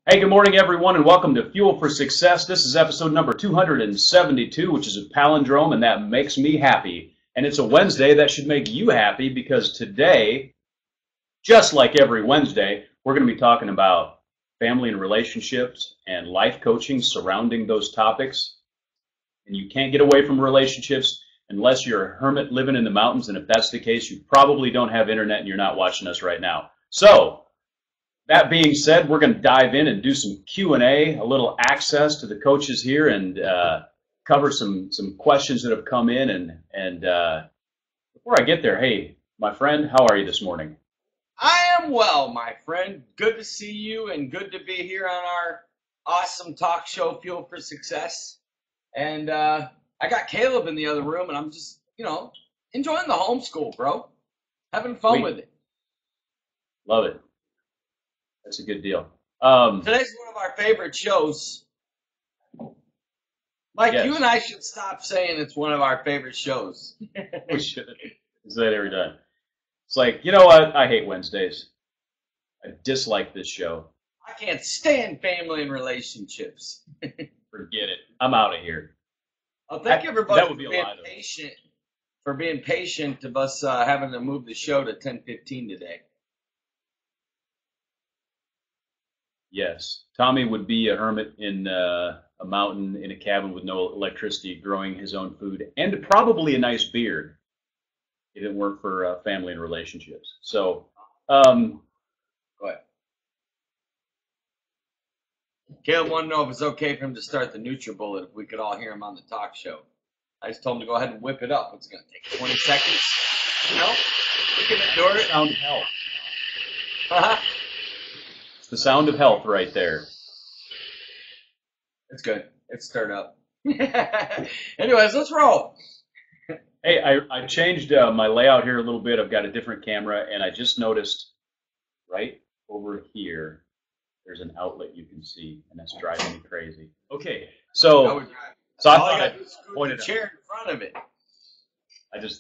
Hey, good morning, everyone, and welcome to Fuel for Success. This is episode number 272, which is a palindrome, and that makes me happy. And it's a Wednesday that should make you happy because today, just like every Wednesday, we're going to be talking about family and relationships and life coaching surrounding those topics. And you can't get away from relationships unless you're a hermit living in the mountains. And if that's the case, you probably don't have internet and you're not watching us right now. So, that being said, we're going to dive in and do some Q&A, a little access to the coaches here, and cover some questions that have come in. And before I get there, hey, my friend, how are you this morning? I am well, my friend. Good to see you and good to be here on our awesome talk show, Fuel for Success. And I got Caleb in the other room, and I'm just, enjoying the homeschool, bro. Having fun Sweet. with it. Love it. That's a good deal. Today's one of our favorite shows. Mike, Yes. you and I should stop saying it's one of our favorite shows. We should say that every time. It's like, you know what? I hate Wednesdays. I dislike this show. I can't stand family and relationships. Forget it. I'm out of here. Well, thank everybody That would be for a being lie, though. patient. For being patient of us having to move the show to 10:15 today. Yes. Tommy would be a hermit in a mountain in a cabin with no electricity, growing his own food, and probably a nice beard if it weren't for family and relationships. So, Go ahead. Caleb wanted to know if it's okay for him to start the NutriBullet if we could all hear him on the talk show. I just told him to go ahead and whip it up. It's going to take 20 seconds. No, we can endure it. sound of health. It's the sound of health right there. It's good. It's stirred up. Anyways, let's roll. Hey, I changed my layout here a little bit. I've got a different camera, and I just noticed right over here, there's an outlet you can see, and that's driving me crazy. Okay, so I thought I'd point it out. Chair in front of it.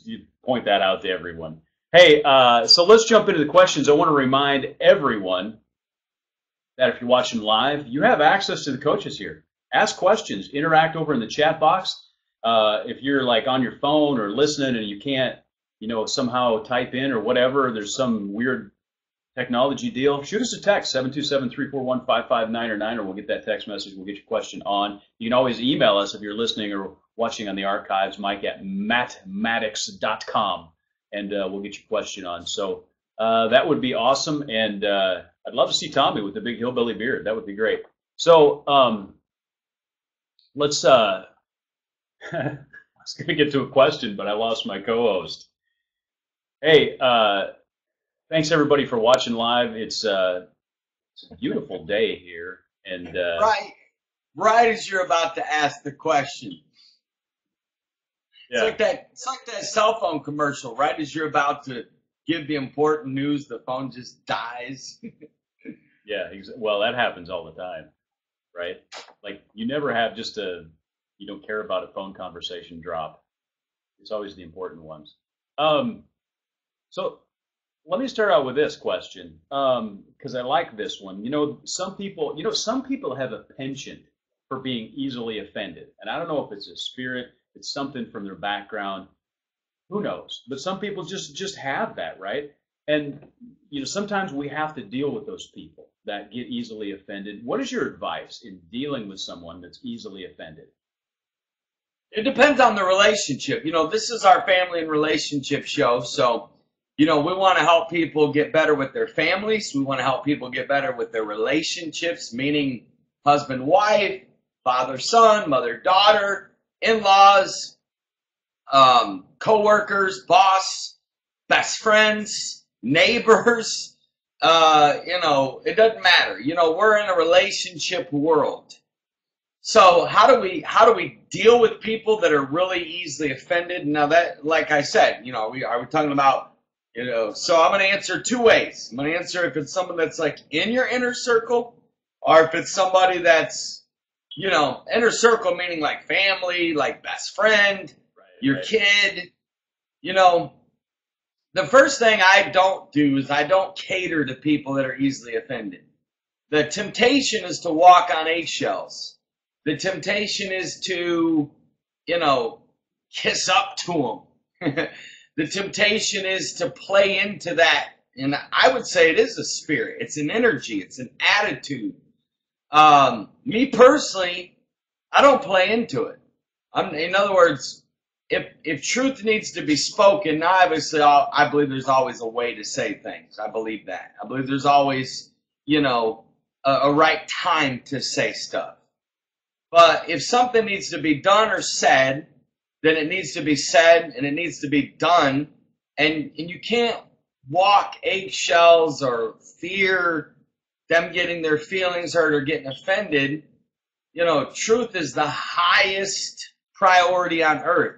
You point that out to everyone. Hey, so let's jump into the questions. I want to remind everyone that if you're watching live, you have access to the coaches here. Ask questions, interact over in the chat box. If you're like on your phone or listening and you can't, somehow type in or whatever, there's some weird technology deal, shoot us a text, 727-341-5599, or we'll get that text message. We'll get your question on. You can always email us if you're listening or watching on the archives, mike@mathematics.com, and we'll get your question on. So that would be awesome, and I'd love to see Tommy with the big hillbilly beard. That would be great. So let's I was going to get to a question, but I lost my co-host. Hey, thanks everybody for watching live. It's a beautiful day here, and right as you're about to ask the question. Yeah. It's like that cell phone commercial. Right as you're about to give the important news, the phone just dies. Yeah, well, that happens all the time, right? Like you never have just you don't care about a phone conversation drop. It's always the important ones. So let me start out with this question, because I like this one. Some people have a penchant for being easily offended, and I don't know if it's a spirit, it's something from their background. Who knows? But some people just have that, right? And sometimes we have to deal with those people that get easily offended. What is your advice in dealing with someone that's easily offended? It depends on the relationship. This is our family and relationship show, so we want to help people get better with their families. We want to help people get better with their relationships, meaning husband, wife, father, son, mother, daughter, in-laws, co-workers, boss, best friends, neighbors. It doesn't matter. We're in a relationship world. So how do we deal with people that are really easily offended? Now that, like I said, are we talking about, so I'm going to answer two ways. I'm going to answer if it's someone that's like in your inner circle, or if it's somebody that's, inner circle, meaning like family, like best friend, your kid. The first thing I don't do is I don't cater to people that are easily offended. The temptation is to walk on eggshells. The temptation is to, kiss up to them. The temptation is to play into that. And I would say it is a spirit. It's an energy. It's an attitude. Me personally, I don't play into it. In other words, if truth needs to be spoken, now obviously I believe there's always a way to say things. I believe that. I believe there's always, a right time to say stuff. But if something needs to be done or said, then it needs to be said and it needs to be done. And you can't walk eggshells or fear them getting their feelings hurt or getting offended. Truth is the highest priority on earth.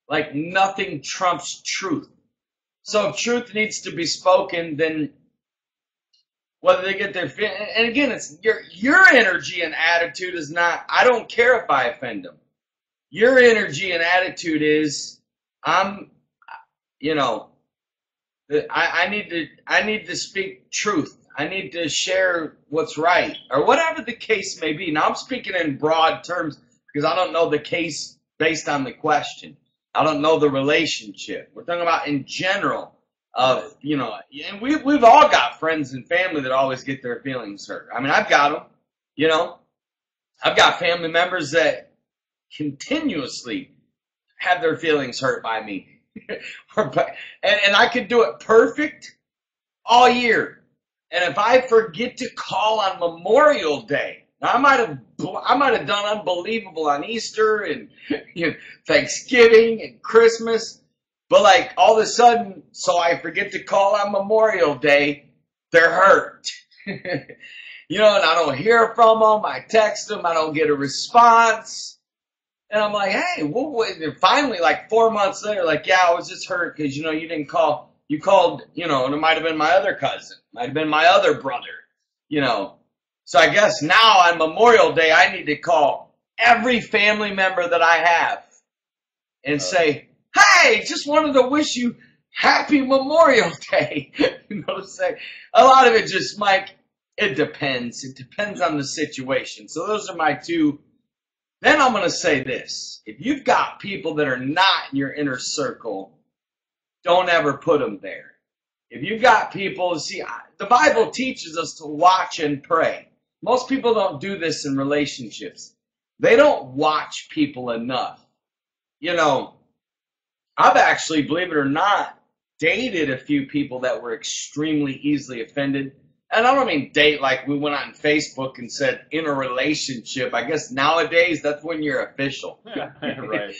Like nothing trumps truth. So if truth needs to be spoken, then whether they get their and again, it's your energy and attitude is not. I don't care if I offend them. Your energy and attitude is, I need to speak truth. I need to share what's right, or whatever the case may be. Now I'm speaking in broad terms because I don't know the case based on the question. I don't know the relationship. We're talking about in general of, and we've all got friends and family that always get their feelings hurt. I mean, I've got them, I've got family members that continuously have their feelings hurt by me. And I could do it perfect all year. And if I forget to call on Memorial Day, now I might have done unbelievable on Easter and Thanksgiving and Christmas, but like all of a sudden, so I forget to call on Memorial Day, they're hurt. And I don't hear from them. I text them. I don't get a response. And I'm like, hey, and finally, like 4 months later, like, yeah, I was just hurt because, you didn't call. You called, and it might have been my other cousin. Might have been my other brother, So I guess now on Memorial Day, I need to call every family member that I have and say, hey, just wanted to wish you happy Memorial Day. Say a lot of it just, Mike, it depends. It depends on the situation. So those are my two. Then I'm going to say this. If you've got people that are not in your inner circle, don't ever put them there. If you've got people, see, the Bible teaches us to watch and pray. Most people don't do this in relationships. They don't watch people enough. I've actually, believe it or not, dated a few people that were extremely easily offended. And I don't mean date like we went on Facebook and said in a relationship. I guess nowadays that's when you're official. Right.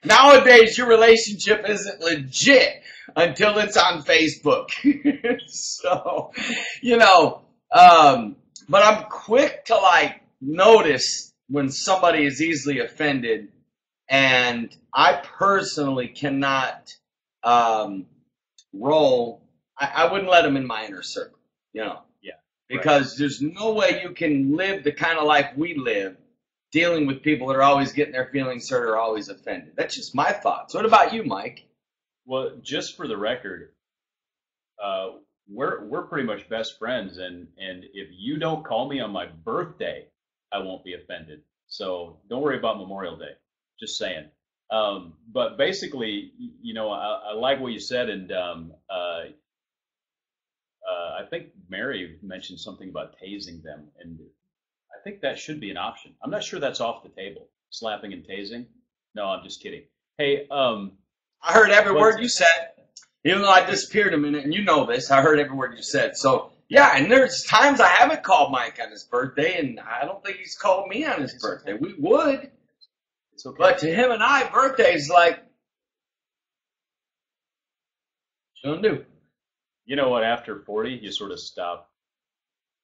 Nowadays your relationship isn't legit until it's on Facebook. So, but I'm quick to notice when somebody is easily offended, and I personally cannot roll. I wouldn't let them in my inner circle. Yeah. Because there's no way you can live the kind of life we live dealing with people that are always getting their feelings hurt or always offended. That's just my thoughts. What about you, Mike? Well, just for the record, we're pretty much best friends, and if you don't call me on my birthday, I won't be offended. So don't worry about Memorial Day. Just saying. But basically, I like what you said, and I think Mary mentioned something about tasing them, and I think that should be an option. I'm not sure that's off the table, slapping and tasing. No, I'm just kidding. Hey, I heard every word you said, even though I disappeared a minute, and you know this. I heard every word you said. So, yeah, and there's times I haven't called Mike on his birthday, and I don't think he's called me on his birthday. We would. It's okay. But to him and I, birthday's like, what you gonna do? You know what? After 40, you sort of stop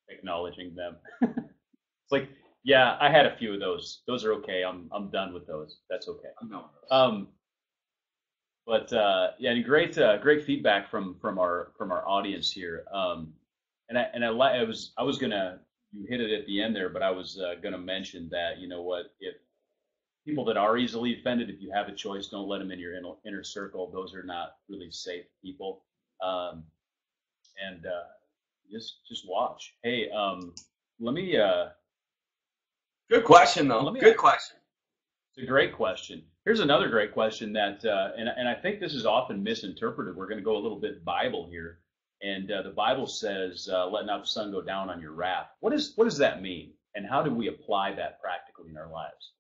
acknowledging them. It's like, yeah, I had a few of those. Those are okay. I'm done with those. That's okay. But yeah, and great feedback from our audience here. I was gonna, you hit it at the end there, but I was gonna mention that, you know what, if people that are easily offended, if you have a choice, don't let them in your inner circle. Those are not really safe people. Just watch. Hey, let me Good question, though. let me Good question. it's a great question. Here's another great question that, and I think this is often misinterpreted. We're going to go a little bit Bible here, and the Bible says, "Let not the sun go down on your wrath." What does that mean, and how do we apply that practically in our lives?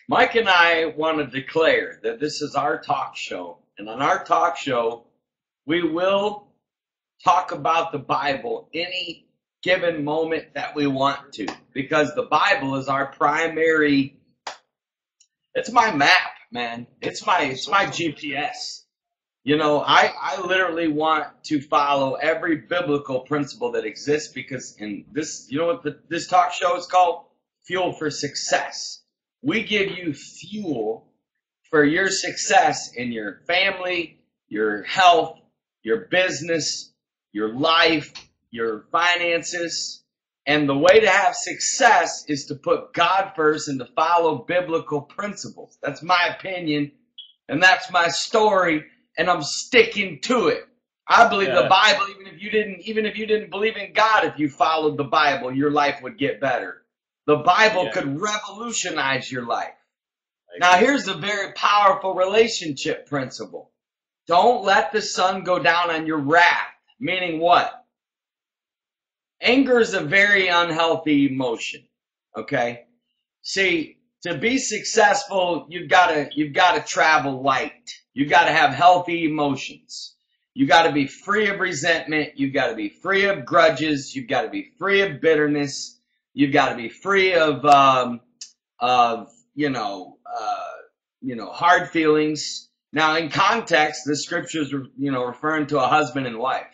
Mike and I want to declare that this is our talk show. And on our talk show, we will talk about the Bible any given moment that we want to. Because the Bible is our primary, it's my map, man. It's my GPS. You know, I literally want to follow every biblical principle that exists because in this, you know what this talk show is called? Fuel for Success. We give you fuel for your success in your family, your health, your business, your life, your finances. And the way to have success is to put God first and to follow biblical principles. That's my opinion, and that's my story, and I'm sticking to it. I believe the Yeah, Bible, even if you didn't believe in God, if you followed the Bible, your life would get better. The Bible yeah, could revolutionize your life. I Now, agree. here's a very powerful relationship principle. Don't let the sun go down on your wrath. Meaning what? Anger is a very unhealthy emotion. Okay? See, to be successful, you've gotta travel light. You've got to have healthy emotions. You got to be free of resentment. You've got to be free of grudges. You've got to be free of bitterness. You've got to be free of hard feelings. Now, in context, the scriptures referring to a husband and wife.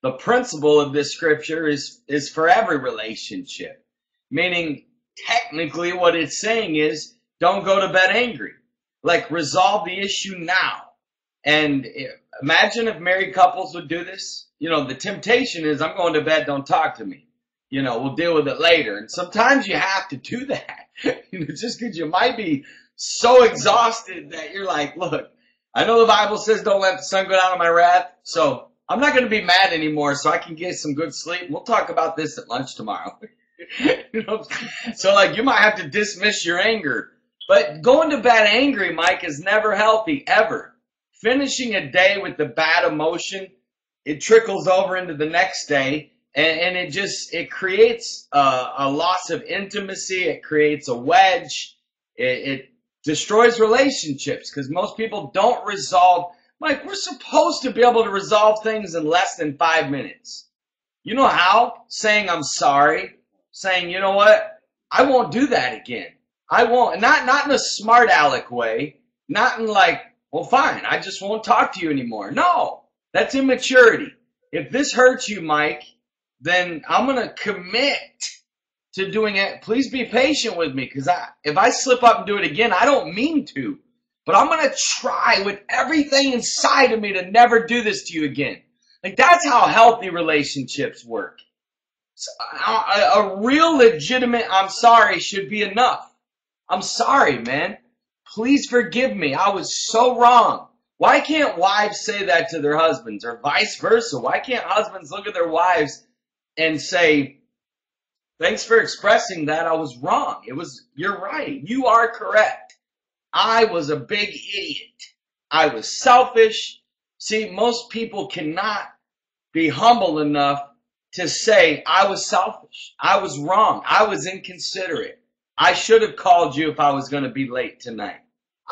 The principle of this scripture is for every relationship, meaning technically what it's saying is don't go to bed angry. Like resolve the issue now. And imagine if married couples would do this. You know, the temptation is I'm going to bed, don't talk to me. You know, we'll deal with it later. And sometimes you have to do that. Just because you might be so exhausted that you're like, look, I know the Bible says don't let the sun go down on my wrath. So I'm not going to be mad anymore so I can get some good sleep. We'll talk about this at lunch tomorrow. You know, so like you might have to dismiss your anger. But going to bed angry, Mike, is never healthy, ever. Finishing a day with the bad emotion, it trickles over into the next day, and it creates a loss of intimacy. It creates a wedge. It destroys relationships because most people don't resolve. Mike, we're supposed to be able to resolve things in less than 5 minutes. You know how? Saying I'm sorry. Saying, you know what? I won't do that again. I won't. Not in a smart aleck way. Not in like, well, fine, I just won't talk to you anymore. No, that's immaturity. If this hurts you, Mike, then I'm going to commit to doing it. Please be patient with me because if I slip up and do it again, I don't mean to. But I'm going to try with everything inside of me to never do this to you again. Like that's how healthy relationships work. A real legitimate I'm sorry should be enough. I'm sorry, man. Please forgive me. I was so wrong. Why can't wives say that to their husbands or vice versa? Why can't husbands look at their wives and say, thanks for expressing that. I was wrong. You're right. You are correct. I was a big idiot. I was selfish. See, most people cannot be humble enough to say, I was selfish. I was wrong. I was inconsiderate. I should have called you if I was going to be late tonight.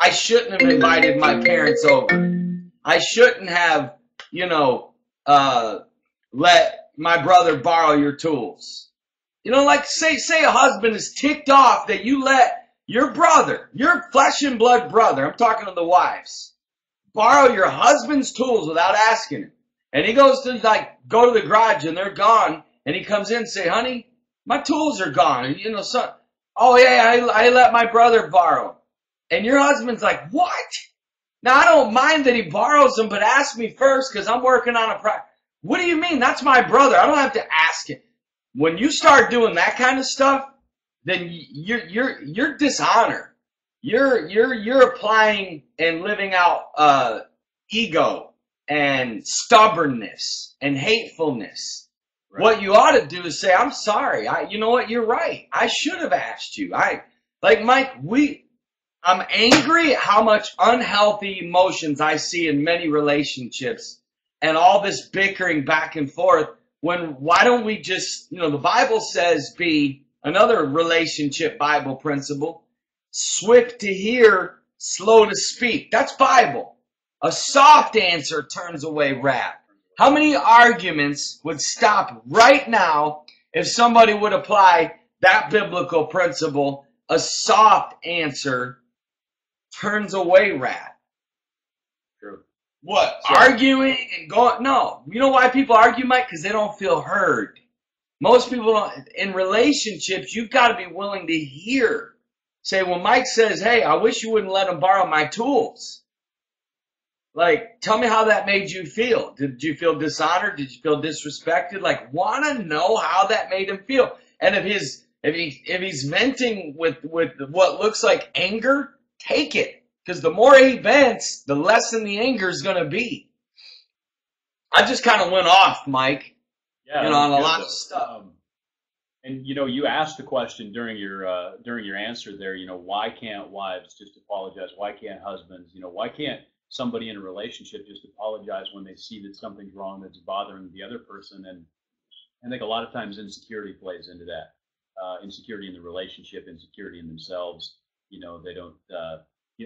I shouldn't have invited my parents over. I shouldn't have, let my brother borrow your tools. You know, like say a husband is ticked off that you let your brother, your flesh and blood brother, I'm talking to the wives, borrow your husband's tools without asking him. And he goes to go to the garage and they're gone. And he comes in and say, honey, my tools are gone. And son, oh yeah, I let my brother borrow. And your husband's like, what? Now I don't mind that he borrows them, but ask me first because I'm working on a project. What do you mean? That's my brother. I don't have to ask him. When you start doing that kind of stuff, then you're dishonor. You're applying and living out ego and stubbornness and hatefulness. Right. What you ought to do is say, I'm sorry. You know what? You're right. I should have asked you. Like Mike, I'm angry at how much unhealthy emotions I see in many relationships and all this bickering back and forth. Why don't we just, the Bible says be another relationship Bible principle, swift to hear, slow to speak. That's Bible. A soft answer turns away wrath. How many arguments would stop right now if somebody would apply that biblical principle? A soft answer turns away wrath. True. What? So, arguing and going? No. You know why people argue, Mike? Because they don't feel heard. Most people don't. In relationships, you've got to be willing to hear. Say, when Mike says, hey, I wish you wouldn't let him borrow my tools. Like, tell me how that made you feel. Did you feel dishonored? Did you feel disrespected? Like, want to know how that made him feel. And if he's venting with what looks like anger, take it. Because the more he vents, the less than the anger is going to be. I just kind of went off, Mike. Yeah, on a lot of stuff. And you asked the question during your answer there. Why can't wives just apologize? Why can't husbands? Why can't somebody in a relationship just apologize when they see that something's wrong that's bothering the other person? And I think a lot of times insecurity plays into that. Insecurity in the relationship, insecurity in themselves. They don't.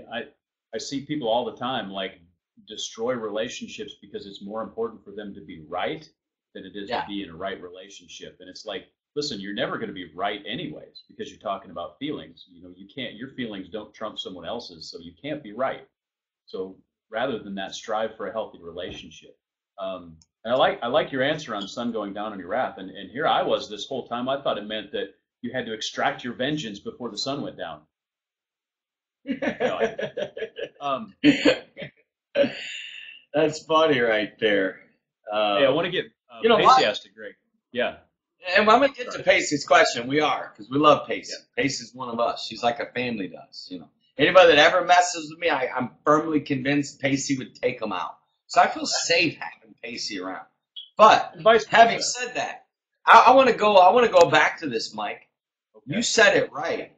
I see people all the time like destroy relationships because it's more important for them to be right than it is to be in a right relationship. And it's like, listen, you're never going to be right anyways because you're talking about feelings. You can't. Your feelings don't trump someone else's, so you can't be right. So rather than that, strive for a healthy relationship. And I like your answer on sun going down on your wrath. And here I was this whole time. I thought it meant that you had to extract your vengeance before the sun went down. That's funny right there. Hey, I want to get Pacey asked it great. Yeah. And I'm going to get to Pacey's question. We are, because we love Pacey. Yeah. Pacey's one of us. She's like a family to us, Anybody that ever messes with me, I'm firmly convinced Pacey would take them out. So I feel safe having Pacey around. But having said that, I want to go back to this, Mike. Okay. You said it right.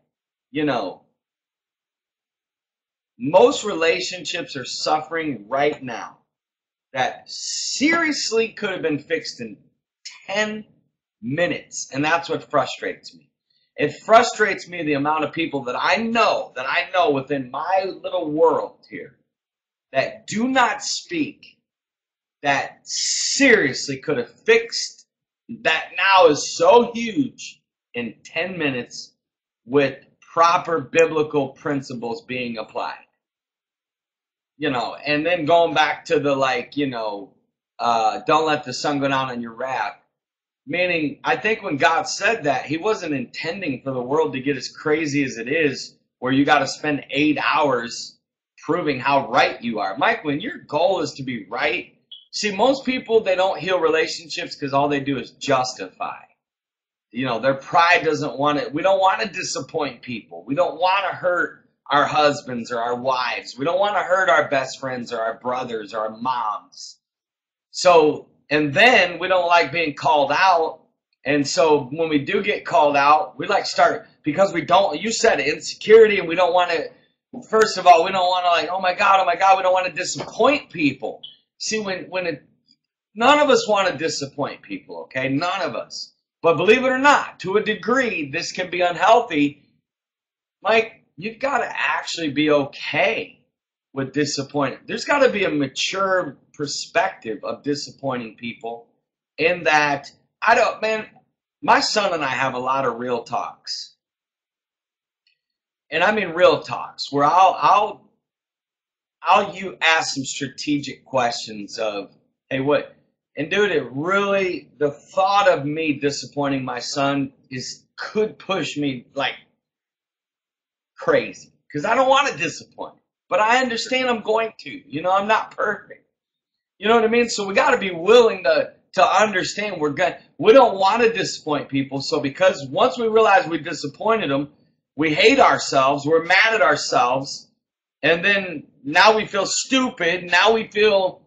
Most relationships are suffering right now that seriously could have been fixed in 10 minutes. And that's what frustrates me. It frustrates me the amount of people that I know within my little world here that do not speak, that seriously could have fixed that now is so huge in 10 minutes with proper biblical principles being applied. And then going back to the don't let the sun go down on your wrath. Meaning, I think when God said that, he wasn't intending for the world to get as crazy as it is, where you got to spend 8 hours proving how right you are. Mike, when your goal is to be right, see, most people, they don't heal relationships because all they do is justify. Their pride doesn't want it. We don't want to disappoint people. We don't want to hurt our husbands or our wives. We don't want to hurt our best friends or our brothers or our moms. So, and then we don't like being called out. And so when we do get called out, we because we don't, you said insecurity, and we don't want to, first of all, we don't want to oh my God, we don't want to disappoint people. See, none of us want to disappoint people, okay? None of us. But believe it or not, to a degree, this can be unhealthy. Mike, you've got to actually be okay with disappointing. There's got to be a mature perspective of disappointing people in that, my son and I have a lot of real talks. And I mean real talks where I'll ask some strategic questions of, hey, what? And dude, the thought of me disappointing my son could push me like crazy. Because I don't want to disappoint. But I understand I'm going to. I'm not perfect. You know what I mean? So we got to be willing to understand we don't want to disappoint people. So because once we realize we disappointed them, we hate ourselves, we're mad at ourselves, and then now we feel stupid, now we feel,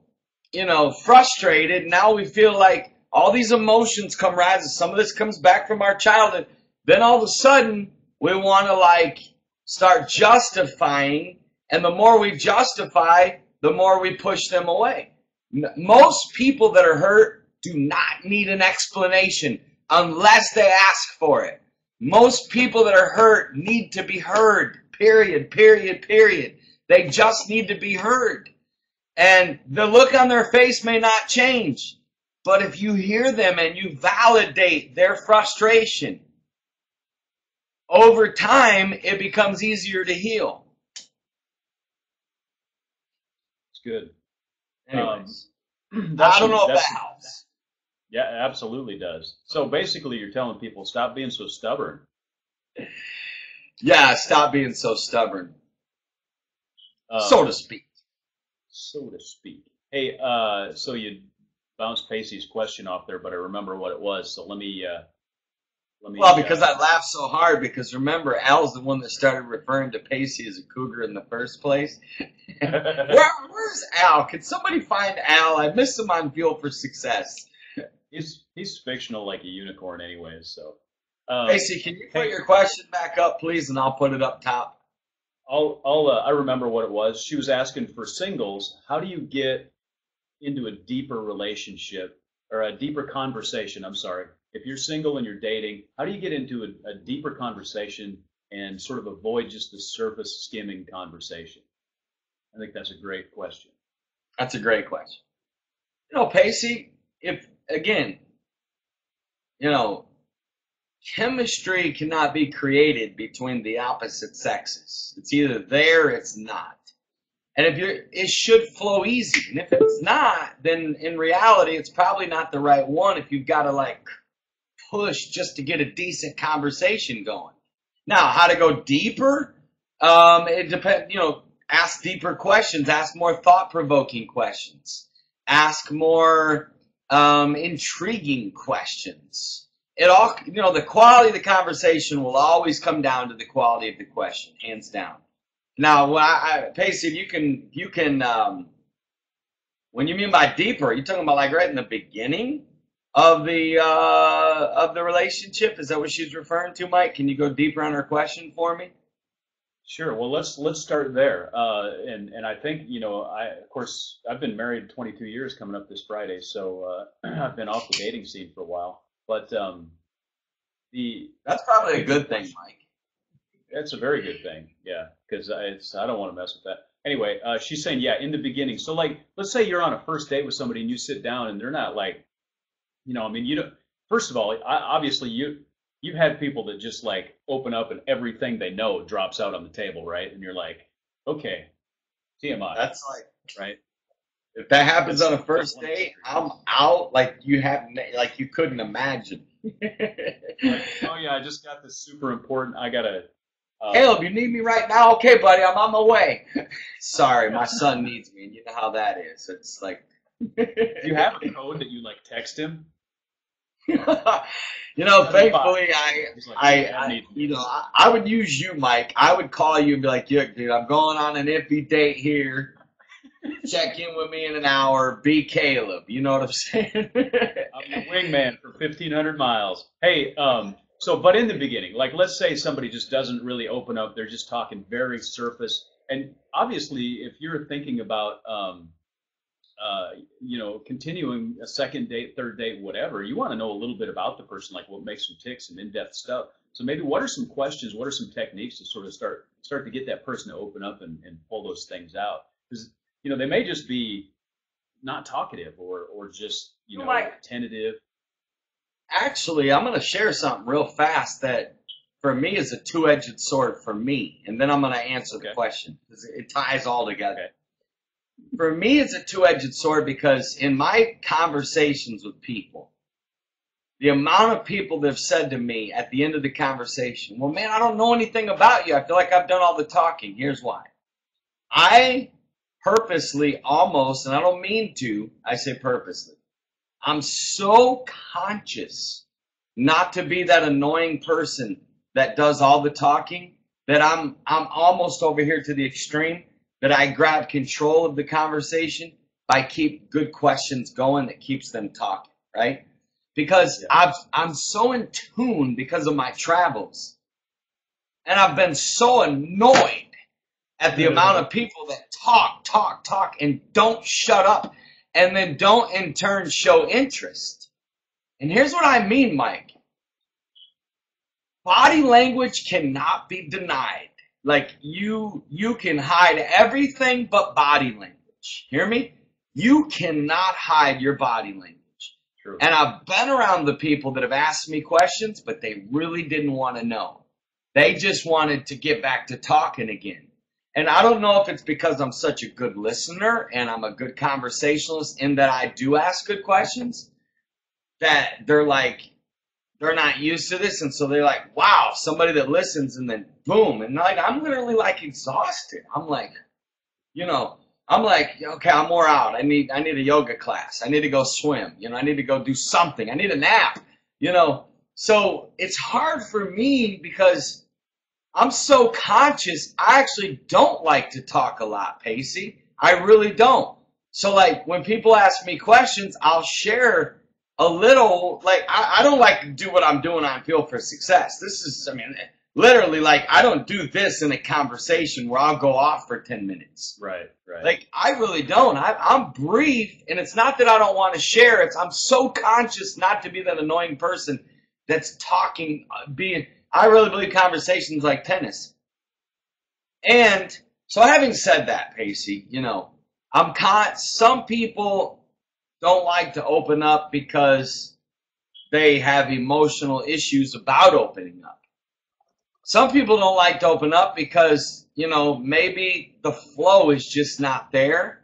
frustrated, now we feel like all these emotions come rising. Some of this comes back from our childhood. Then all of a sudden, we want to like start justifying, and the more we justify, the more we push them away. Most people that are hurt do not need an explanation unless they ask for it. Most people that are hurt need to be heard. Period, period, period. They just need to be heard. And the look on their face may not change. But if you hear them and you validate their frustration, over time, it becomes easier to heal. It's good. Anyways, I don't know if that helps. Yeah, it absolutely does. So basically, you're telling people, stop being so stubborn. Yeah, stop being so stubborn. So to speak. So to speak. Hey, so you bounced Pacey's question off there, but I remember what it was. So let me. Well, because I laughed so hard, because remember, Al's the one that started referring to Pacey as a cougar in the first place. Where's Al? Can somebody find Al? I missed him on Fuel for Success. He's fictional like a unicorn anyways, so. Pacey, can you put your question back up, please, and I'll put it up top. I remember what it was. She was asking for singles, how do you get into a deeper relationship, or a deeper conversation, I'm sorry. If you're single and you're dating, how do you get into a deeper conversation and sort of avoid just the surface skimming conversation? I think that's a great question. That's a great question. You know, Pacey, if, again, you know, chemistry cannot be created between the opposite sexes. It's either there or it's not. And it should flow easy. And if it's not, then in reality, it's probably not the right one if you've got to like push just to get a decent conversation going. Now, how to go deeper? It depends, you know, ask deeper questions, ask more thought-provoking questions, ask more intriguing questions. It all, you know, the quality of the conversation will always come down to the quality of the question, hands down. Now, Pacey, you can, when you mean by deeper, are you talking about like right in the beginning of the relationship? Is that what she's referring to, Mike? Can you go deeper on her question for me? Sure. Well, let's start there. And I think, you know, of course I've been married 22 years coming up this Friday, so I've been off the dating scene for a while. But that's probably a good thing, Mike. That's a very good thing, yeah, because I don't want to mess with that. Anyway, she's saying, yeah, in the beginning. So, like, let's say you're on a first date with somebody and you sit down and they're not like, you know, I mean, you don't. First of all, obviously you've had people that just like open up and everything they know drops out on the table, right? And you're like, okay, TMI. That's like, right. If that happens on a first date, I'm out like you couldn't imagine. Oh yeah, I just got this super important. I gotta. Caleb, you need me right now? Okay, buddy, I'm on my way. Sorry, my son needs me, and you know how that is. It's like. Do you have a code that you like text him? You know, thankfully, I would use you, Mike. I would call you and be like, "Yeah, dude, I'm going on an iffy date here. Check in with me in an hour. Be Caleb." You know what I'm saying? I'm your wingman for 1,500 miles. Hey, so, but in the beginning, like, let's say somebody just doesn't really open up. They're just talking very surface. And obviously, if you're thinking about, you know, continuing a second date, third date, whatever, you want to know a little bit about the person, like what makes them tick, some in-depth stuff. So maybe what are some questions, what are some techniques to sort of start to get that person to open up and pull those things out? Because, you know, they may just be not talkative or just, you know, tentative. Actually, I'm going to share something real fast that for me is a two-edged sword for me. And then I'm going to answer the question because it ties all together. Okay. For me, it's a two-edged sword because in my conversations with people, the amount of people that have said to me at the end of the conversation, well, man, I don't know anything about you. I feel like I've done all the talking. Here's why. I purposely almost, and I don't mean to, I say purposely, I'm so conscious not to be that annoying person that does all the talking that I'm almost over here to the extreme that I grab control of the conversation by keep good questions going that keeps them talking, right? because Yeah. I'm so in tune because of my travels. And I've been so annoyed at the amount of people that talk, and don't shut up, and then don't in turn show interest. And here's what I mean, Mike. Body language cannot be denied. Like you can hide everything but body language. Hear me? You cannot hide your body language. True. And I've been around the people that have asked me questions, but they really didn't want to know. They just wanted to get back to talking again. And I don't know if it's because I'm such a good listener and I'm a good conversationalist in that I do ask good questions, that they're not used to this. And so they're like, wow, somebody that listens, and then boom. And like, I'm literally like exhausted. I'm like, okay, I'm wore out. I need a yoga class. I need to go swim. I need to go do something. I need a nap, So it's hard for me because I'm so conscious. I actually don't like to talk a lot, Pacey. I really don't. So like when people ask me questions, I'll share a little. Like I don't like to do what I'm doing on Fuel for Success. Literally, like I don't do this in a conversation where I'll go off for 10 minutes. Right. Like I really don't. I'm brief, and it's not that I don't want to share. I'm so conscious not to be that annoying person that's talking, I really believe conversations like tennis. And so having said that, Pacey, some people don't like to open up because they have emotional issues about opening up. Some people don't like to open up because, maybe the flow is just not there.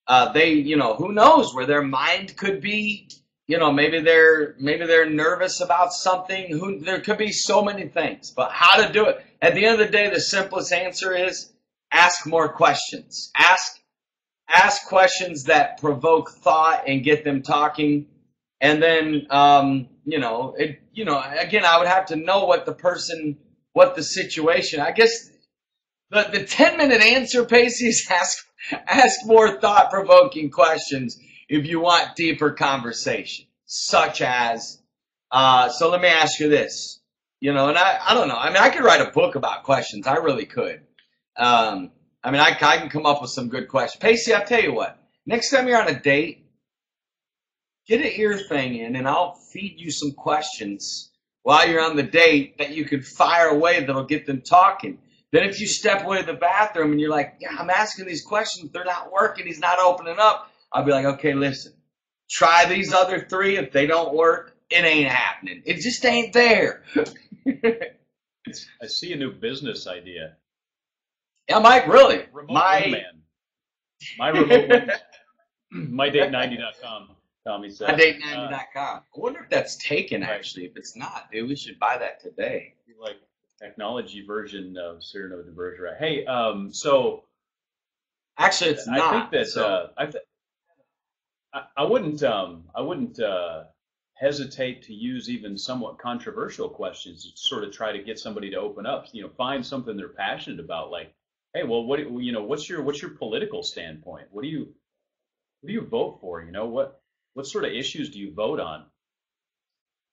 Who knows where their mind could be. Maybe they're nervous about something. There could be so many things. But how to do it? At the end of the day, the simplest answer is ask more questions. Ask questions that provoke thought and get them talking. And then, again, I would have to know what the situation. I guess the 10-minute answer, Pacey, is ask more thought-provoking questions if you want deeper conversation, such as, so let me ask you this, and I don't know. I could write a book about questions. I really could. I can come up with some good questions. Pacey, I'll tell you what, next time you're on a date, get an ear thing in, and I'll feed you some questions while you're on the date that you can fire away that'll get them talking. Then if you step away to the bathroom and you're like, yeah, I'm asking these questions, they're not working, he's not opening up, I'll be like, okay, listen, try these other 3. If they don't work, it ain't happening. It just ain't there. I see a new business idea. Yeah, Mike, really. Remote wingman. My remote wingman. MyDate90.com, Tommy said. MyDate90.com. I wonder if that's taken, actually. If it's not, dude, we should buy that today. Like technology version of Cyrano de Bergerac. Hey, so... Actually, it's not. I think that... I wouldn't hesitate to use even somewhat controversial questions to sort of try to get somebody to open up. Find something they're passionate about. Like, hey, well, what's your political standpoint? What do you vote for? What sort of issues do you vote on?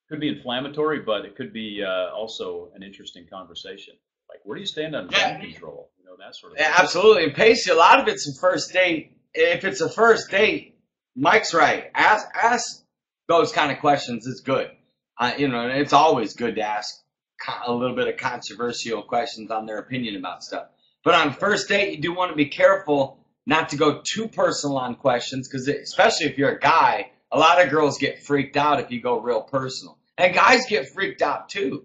Could be inflammatory, but it could be also an interesting conversation. Like, where do you stand on gun control? That sort of thing. Absolutely. And Pacey, a lot of it's a first date. If it's a first date, Mike's right. Ask those kind of questions. It's good. And it's always good to ask a little bit of controversial questions on their opinion about stuff. But on first date, you do want to be careful not to go too personal on questions, because especially if you're a guy, a lot of girls get freaked out if you go real personal. And guys get freaked out too.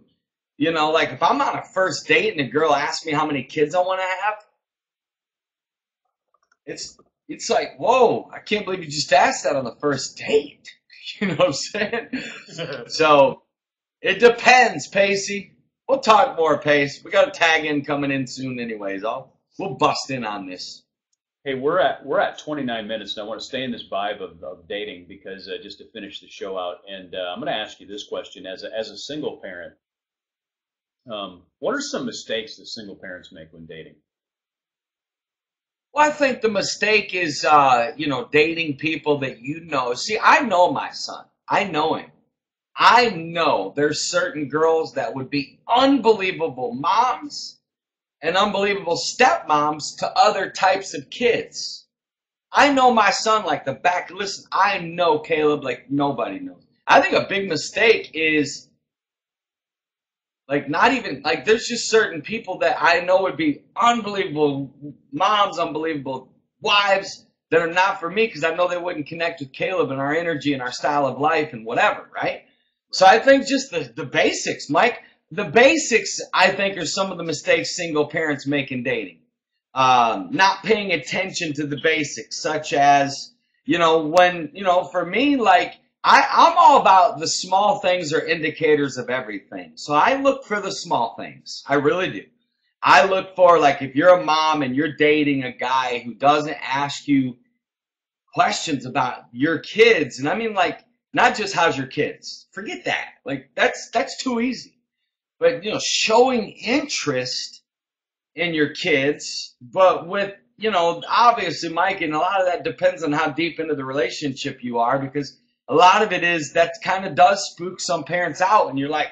Like if I'm on a first date and a girl asks me how many kids I want to have, it's like, whoa, I can't believe you just asked that on the first date. You know what I'm saying? So it depends, Pacey. We'll talk more, Pace. We got a tag in coming in soon anyways. We'll bust in on this. Hey, we're at 29 minutes, and I want to stay in this vibe of dating because just to finish the show out, and I'm going to ask you this question as a single parent. What are some mistakes that single parents make when dating? Well, I think the mistake is, dating people that you know. See, I know my son. I know him. I know there's certain girls that would be unbelievable moms and unbelievable stepmoms to other types of kids. I know my son like the back. Listen, I know Caleb like nobody knows. I think a big mistake is like not even like there's just certain people that I know would be unbelievable moms, unbelievable wives that are not for me because I know they wouldn't connect with Caleb and our energy and our style of life and whatever, right? So I think just the basics, Mike. The basics, I think, are some of the mistakes single parents make in dating. Not paying attention to the basics, such as, for me, like, I'm all about the small things are indicators of everything. So I look for the small things. I really do. I look for, like, if you're a mom and you're dating a guy who doesn't ask you questions about your kids, and I mean, like, not just how's your kids. Forget that. Like, that's too easy. But, showing interest in your kids, but with, obviously, Mike, and a lot of that depends on how deep into the relationship you are, because a lot of it is that kind of does spook some parents out, and you're like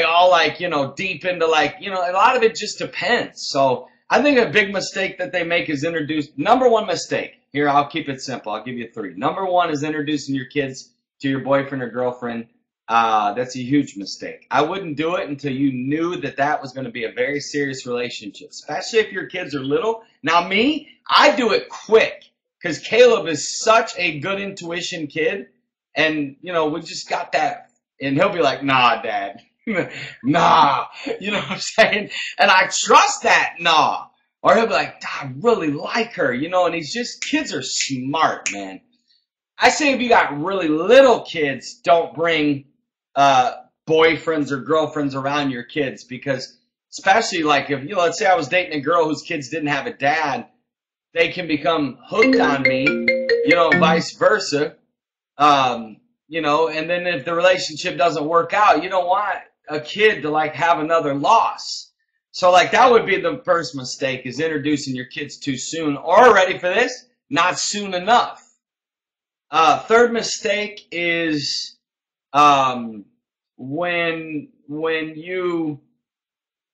all like, deep into like, a lot of it just depends. So I think a big mistake that they make is number one mistake. Here, I'll keep it simple. I'll give you three. Number one is introducing your kids to your boyfriend or girlfriend. That's a huge mistake. I wouldn't do it until you knew that was going to be a very serious relationship, especially if your kids are little. Now, me, I do it quick because Caleb is such a good intuition kid. And, we just got that. And he'll be like, nah, Dad. Nah. You know what I'm saying? And I trust that nah. Or he'll be like, I really like her. And kids are smart, man. I say if you got really little kids, don't bring boyfriends or girlfriends around your kids, because especially like if, let's say I was dating a girl whose kids didn't have a dad, they can become hooked on me, vice versa. And then if the relationship doesn't work out, you don't want a kid to like have another loss. So like that would be the first mistake, is introducing your kids too soon, or ready for this, not soon enough. Third mistake is when you,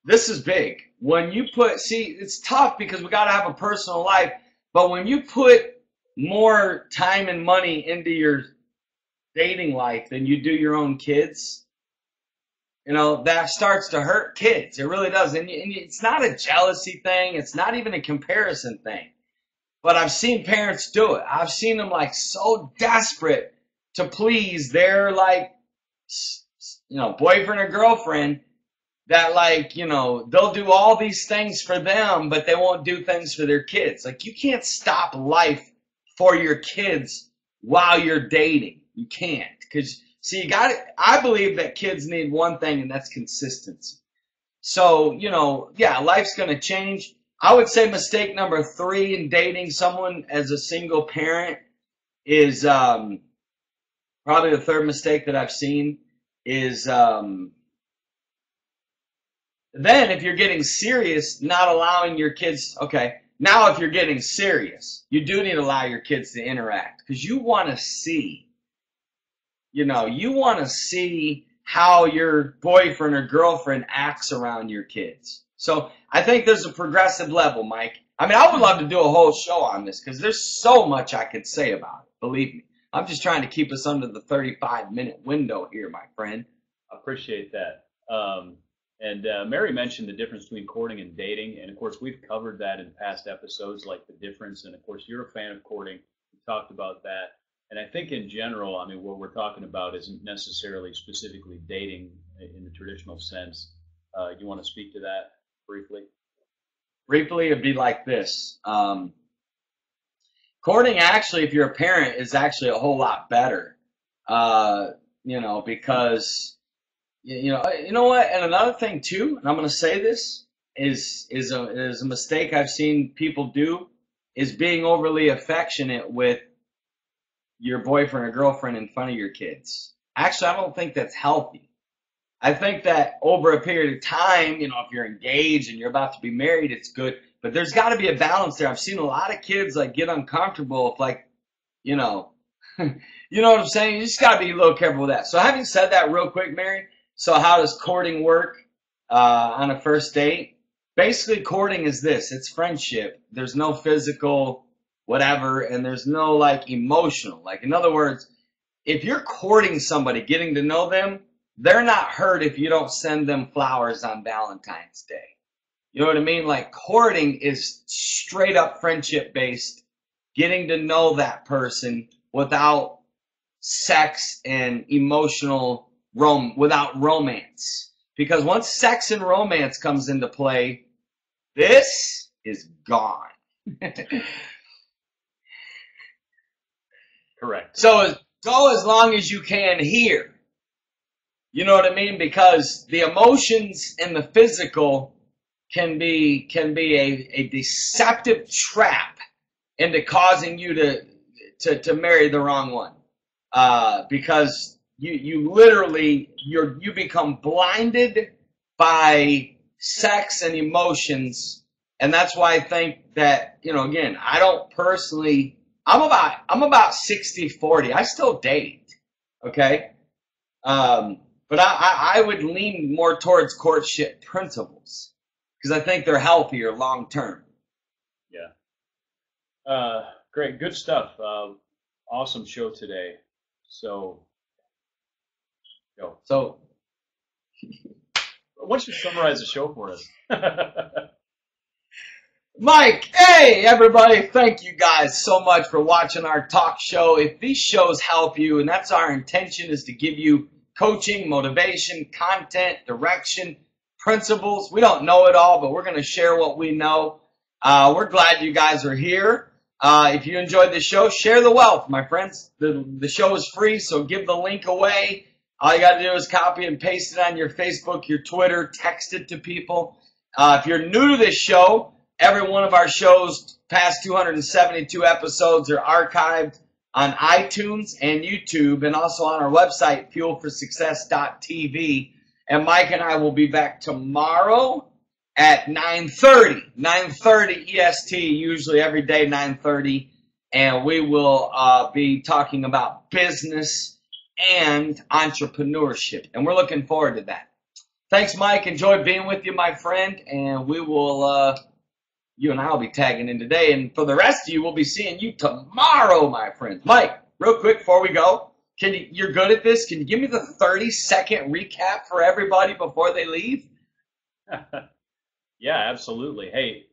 this is big. When you it's tough because we got to have a personal life, but when you put more time and money into your dating life than you do your own kids, that starts to hurt kids. It really does. And it's not a jealousy thing. It's not even a comparison thing. But I've seen parents do it. I've seen them like so desperate to please their like, boyfriend or girlfriend that like, they'll do all these things for them, but they won't do things for their kids. Like you can't stop life for your kids while you're dating. You can't. Because see, I believe that kids need one thing, and that's consistency. So, life's going to change. I would say mistake number 3 in dating someone as a single parent is probably the third mistake that I've seen is then if you're getting serious, not allowing your kids, okay, now if you're getting serious, you do need to allow your kids to interact, because you want to see, how your boyfriend or girlfriend acts around your kids. So I think there's a progressive level, Mike. I mean, I would love to do a whole show on this because there's so much I could say about it. Believe me. I'm just trying to keep us under the 35-minute window here, my friend. I appreciate that. Mary mentioned the difference between courting and dating. And, of course, we've covered that in past episodes, like the difference. And, of course, you're a fan of courting. We talked about that. And I think in general, I mean, what we're talking about isn't necessarily specifically dating in the traditional sense. You want to speak to that briefly? Briefly, it'd be like this. Courting, actually, if you're a parent, is actually a whole lot better. Because, you know what? And another thing, too, and I'm going to say this, is a mistake I've seen people do, is being overly affectionate with your boyfriend or girlfriend in front of your kids. Actually, I don't think that's healthy. I think that over a period of time, if you're engaged and you're about to be married, it's good. But there's got to be a balance there. I've seen a lot of kids like get uncomfortable if like, You know what I'm saying? You just got to be a little careful with that. So having said that real quick, Mary, so how does courting work on a first date? Basically, courting is this. It's friendship. There's no physical whatever, and there's no, like, emotional. Like, in other words, if you're courting somebody, getting to know them, they're not hurt if you don't send them flowers on Valentine's Day. You know what I mean? Like, courting is straight up friendship based, getting to know that person without sex and emotional without romance. Because once sex and romance comes into play, this is gone. Correct. So go as long as you can here. You know what I mean? Because the emotions and the physical can be a deceptive trap into causing you to marry the wrong one. Because you literally you become blinded by sex and emotions, and that's why I think that, you know, again, I don't personally, I'm about 60-40. I still date, okay, but I would lean more towards courtship principles because I think they're healthier long term. Yeah. Great, good stuff. Awesome show today. So, go. So, why don't you summarize the show for us? Mike, hey everybody, thank you guys so much for watching our talk show. If these shows help you, and that's our intention, is to give you coaching, motivation, content, direction, principles. We don't know it all, but we're going to share what we know. We're glad you guys are here. If you enjoyed the show, share the wealth, my friends. The show is free, so give the link away. All you got to do is copy and paste it on your Facebook, your Twitter, text it to people. If you're new to this show, every one of our shows, past 272 episodes, are archived on iTunes and YouTube, and also on our website, fuelforsuccess.tv. And Mike and I will be back tomorrow at 9:30 EST, usually every day 9:30, and we will be talking about business and entrepreneurship, and we're looking forward to that. Thanks, Mike. Enjoyed being with you, my friend, and we will, you and I will be tagging in today, and for the rest of you, we'll be seeing you tomorrow, my friends. Mike, real quick before we go, you're good at this. Can you give me the 30-second recap for everybody before they leave? Yeah, absolutely. Hey,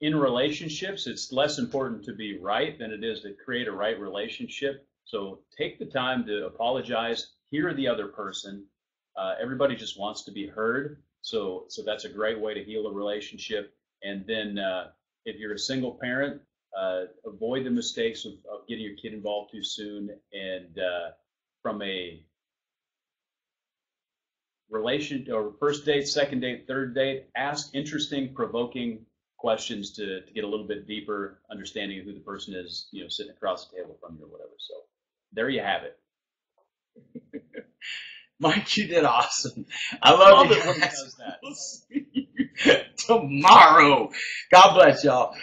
in relationships, it's less important to be right than it is to create a right relationship. So take the time to apologize, hear the other person. Everybody just wants to be heard. So that's a great way to heal a relationship. And then if you're a single parent, avoid the mistakes of getting your kid involved too soon. And from a relation or first date, second date, third date, ask interesting, provoking questions to get a little bit deeper understanding of who the person is, you know, sitting across the table from you or whatever. So there you have it. Mike, you did awesome. I love it when he does that. We'll see you tomorrow. God bless y'all.